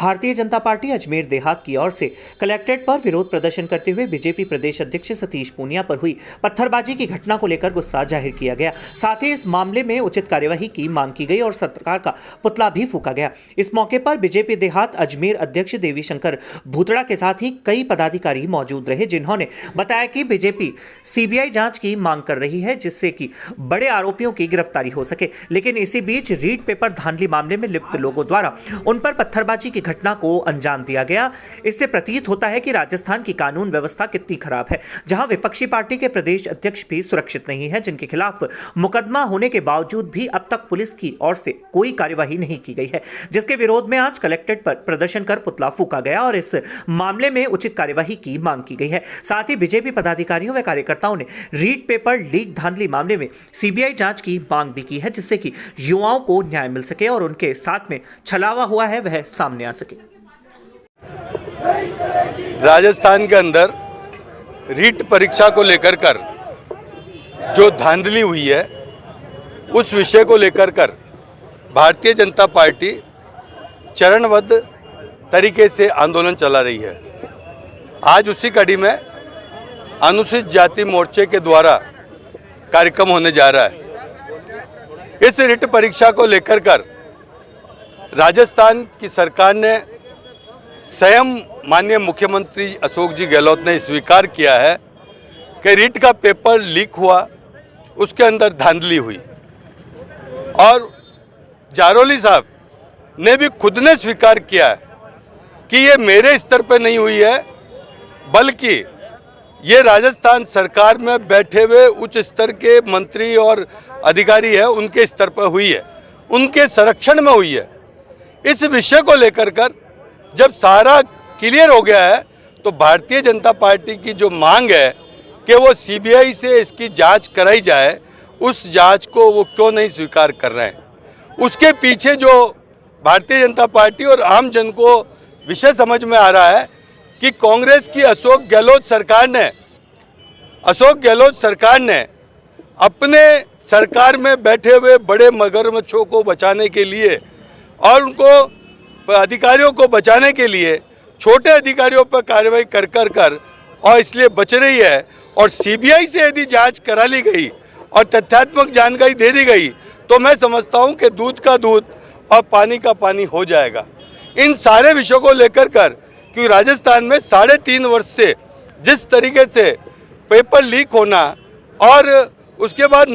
Bharatiya Janata party Ajmer देहात की ओर से कलेक्ट्रेट पर विरोध प्रदर्शन करते हुए बीजेपी प्रदेश अध्यक्ष सतीश पूनिया पर हुई पत्थरबाजी की घटना को लेकर गुस्सा जाहिर किया गया। साथ ही इस मामले में उचित कार्यवाही की मांग की गई और सरकार का पुतला भी फूका गया। इस मौके पर बीजेपी देहात अजमेर अध्यक्ष देवी शंकर भूतड़ा के साथ ही कई पदाधिकारी मौजूद रहे, जिन्होंने बताया कि बीजेपी सीबीआई जांच की मांग कर रही है, जिससे कि बड़े आरोपियों की गिरफ्तारी हो सके। लेकिन इसी बीच रीट पेपर धांधली मामले में लिप्त लोगों द्वारा उन पर पत्थरबाजी की घटना को अंजाम दिया गया। इससे प्रतीत होता है कि राजस्थान की कानून व्यवस्था कितनी खराब है, जहां विपक्षी पार्टी के प्रदेश अध्यक्ष भी सुरक्षित नहीं है, जिनके खिलाफ मुकदमा होने के बावजूद भी अब तक पुलिस की ओर से कोई कार्यवाही नहीं की गई है, जिसके विरोध में आज कलेक्ट्रेट पर प्रदर्शन कर पुतला फूका गया और इस मामले में उचित कार्यवाही की मांग की गई है। साथ ही बीजेपी पदाधिकारियों व कार्यकर्ताओं ने रीट पेपर लीक धांधली मामले में सीबीआई जांच की मांग भी की है, जिससे कि युवाओं को न्याय मिल सके और उनके साथ में छलावा हुआ है वह सामने आ सके। राजस्थान के अंदर रीट परीक्षा को लेकर कर जो धांधली हुई है, उस विषय को लेकर कर भारतीय जनता पार्टी चरणबद्ध तरीके से आंदोलन चला रही है। आज उसी कड़ी में अनुसूचित जाति मोर्चे के द्वारा कार्यक्रम होने जा रहा है। इस रीट परीक्षा को लेकर कर राजस्थान की सरकार ने स्वयं माननीय मुख्यमंत्री अशोक जी गहलोत ने स्वीकार किया है कि रीट का पेपर लीक हुआ, उसके अंदर धांधली हुई और जारोली साहब ने भी खुद ने स्वीकार किया है कि ये मेरे स्तर पर नहीं हुई है, बल्कि ये राजस्थान सरकार में बैठे हुए उच्च स्तर के मंत्री और अधिकारी है, उनके स्तर पर हुई है, उनके संरक्षण में हुई है। इस विषय को लेकर कर जब सारा क्लियर हो गया है, तो भारतीय जनता पार्टी की जो मांग है कि वो सीबीआई से इसकी जांच कराई जाए, उस जांच को वो क्यों नहीं स्वीकार कर रहे हैं। उसके पीछे जो भारतीय जनता पार्टी और आम जन को विषय समझ में आ रहा है कि कांग्रेस की अशोक गहलोत सरकार ने अपने सरकार में बैठे हुए बड़े मगरमच्छों को बचाने के लिए और उनको अधिकारियों को बचाने के लिए छोटे अधिकारियों पर कार्रवाई कर और इसलिए बच रही है। और सीबीआई से यदि जांच करा ली गई और तथ्यात्मक जानकारी दे दी गई, तो मैं समझता हूं कि दूध का दूध और पानी का पानी हो जाएगा। इन सारे विषयों को लेकर कर क्योंकि राजस्थान में 3.5 वर्ष से जिस तरीके से पेपर लीक होना और उसके बाद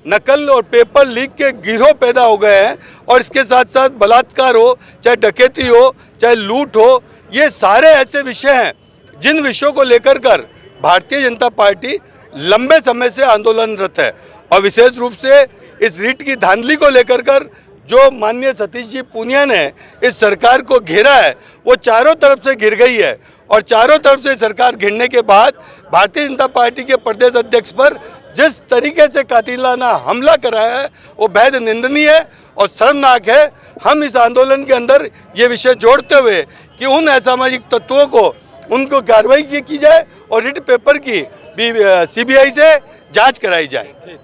नकल और पेपर लीक के गिरोह पैदा हो गए हैं, और इसके साथ साथ बलात्कार हो, चाहे डकैती हो, चाहे लूट हो, ये सारे ऐसे विषय हैं जिन विषयों को लेकर कर भारतीय जनता पार्टी लंबे समय से आंदोलनरत है। और विशेष रूप से इस रीट की धांधली को लेकर कर जो माननीय सतीश जी पूनिया ने इस सरकार को घेरा है, वो चारों तरफ से घिर गई है। और चारों तरफ से सरकार घिरने के बाद भारतीय जनता पार्टी के प्रदेश अध्यक्ष पर जिस तरीके से कातिलाना हमला कराया है, वो बेहद निंदनीय है और शर्मनाक है। हम इस आंदोलन के अंदर ये विषय जोड़ते हुए कि उन असामाजिक तत्वों को उनको कार्रवाई की जाए और रीट पेपर की भी सीबीआई से जांच कराई जाए।